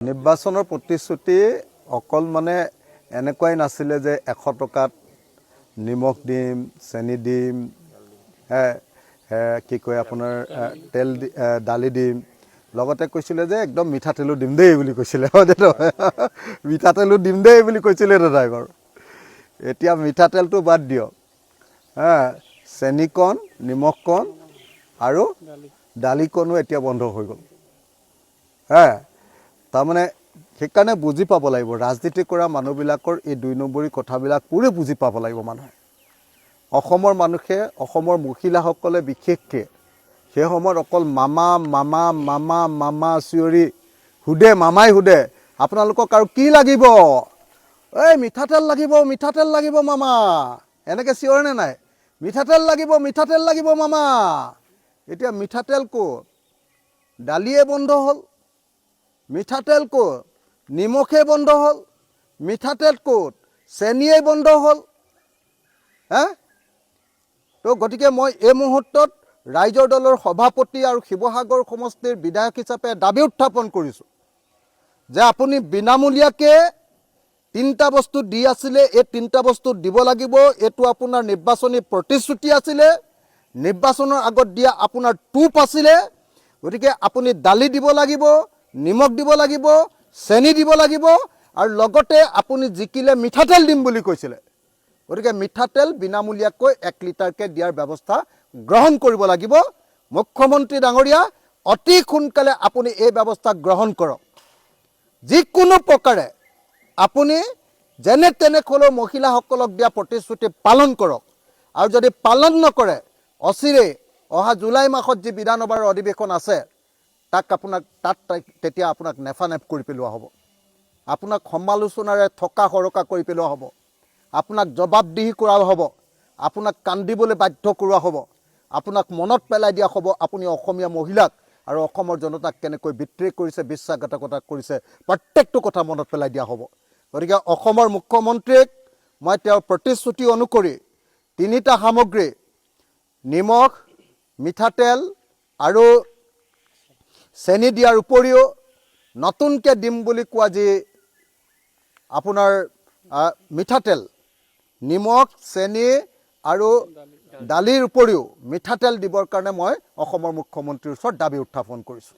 নিৰ্বাচনৰ প্ৰতিশ্ৰুতি অকল মানে এনেকুৱাই নাছিলে যে 100 টকাত নিমখ দিম, চেনি দিম, কি কয় আপোনাৰ তেল দালি দিম, লগতে কৈছিলে যে একদম মিঠাতেলো দিম দেই বুলি কৈছিলে। মিঠাতেলো দিম দেই বুলি কৈছিলে ড্ৰাইভাৰ। এতিয়া মিঠাতেলটো বাদ দিয়ক, চেনিকণ, নিমখকণ আৰু দালিকণো এতিয়া বন্ধ হৈ গ'ল। তাৰমানে সেইকাৰণে বুজি পাব লাগিব, ৰাজনীতি কৰা মানুহবিলাকৰ এই 2 নম্বৰী কথাবিলাক পুৰে বুজি পাব লাগিব মানুহে। অসমৰ মানুহে, অসমৰ মহিলাসকলে বিশেষকৈ সেই সময়ত অকল মামা মামা মামা মামা চিঞৰি সোধে, মামাই সোধে আপোনালোকক আৰু কি লাগিব? এই মিঠাতেল লাগিব, মিঠাতেল লাগিব মামা, এনেকৈ চিঞৰেনে নাই? মিঠাতেল লাগিব, মিঠাতেল লাগিব মামা। এতিয়া মিঠাতেল ক'ত? দালিয়ে বন্ধ হ'ল। মিঠাতেল ক'ত? নিমখে বন্ধ হ'ল। মিঠাতেল ক'ত? চেনিয়ে বন্ধ হ'ল। তো গতিকে মই এই মুহূৰ্তত ৰাইজৰ দলৰ সভাপতি আৰু শিৱসাগৰ সমষ্টিৰ বিধায়ক হিচাপে দাবী উত্থাপন কৰিছোঁ যে আপুনি বিনামূলীয়াকৈ 3টা বস্তু দি আছিলে, এই 3টা বস্তু দিব লাগিব। এইটো আপোনাৰ নিৰ্বাচনী প্ৰতিশ্ৰুতি আছিলে, নিৰ্বাচনৰ আগত দিয়া আপোনাৰ টোপ আছিলে। গতিকে আপুনি দালি দিব লাগিব, নিমখ দিব লাগিব, চেনি দিব লাগিব, আৰু লগতে আপুনি জিকিলে মিঠাতেল দিম বুলি কৈছিলে। গতিকে মিঠাতেল বিনামূলীয়াকৈ 1 লিটাৰকৈ দিয়াৰ ব্যৱস্থা গ্ৰহণ কৰিব লাগিব। মুখ্যমন্ত্ৰী ডাঙৰীয়া, অতি সোনকালে আপুনি এই ব্যৱস্থা গ্ৰহণ কৰক। যিকোনো প্ৰকাৰে আপুনি যেনে তেনে হ'লেও মহিলাসকলক দিয়া প্ৰতিশ্ৰুতি পালন কৰক। আৰু যদি পালন নকৰে, অচিৰেই অহা জুলাই মাহত যি বিধানসভাৰ অধিৱেশন আছে তেতিয়া আপোনাক নেফানেফ কৰি পেলোৱা হ'ব। আপোনাক সমালোচনাৰে থকা সৰকা কৰি পেলোৱা হ'ব। আপোনাক জবাবদিহি কৰা হ'ব। আপোনাক কান্দিবলৈ বাধ্য কৰোৱা হ'ব। আপোনাক মনত পেলাই দিয়া হ'ব আপুনি অসমীয়া মহিলাক আৰু অসমৰ জনতাক কেনেকৈ বিদ্ৰোহ কৰিছে, বিশ্বাসঘাতকতা কৰিছে, প্ৰত্যেকটো কথা মনত পেলাই দিয়া হ'ব। গতিকে অসমৰ মুখ্যমন্ত্ৰীক মই তেওঁৰ প্ৰতিশ্ৰুতি অনুসৰি 3টা সামগ্ৰী, নিমখ, মিঠাতেল আৰু চেনি দিয়াৰ উপৰিও নতুনকৈ দিম বুলি কোৱা যি আপোনাৰ মিঠাতেল, নিমখ, চেনি আৰু দালিৰ উপৰিও মিঠাতেল দিবৰ কাৰণে মই অসমৰ মুখ্যমন্ত্ৰীৰ ওচৰত দাবী উত্থাপন কৰিছোঁ।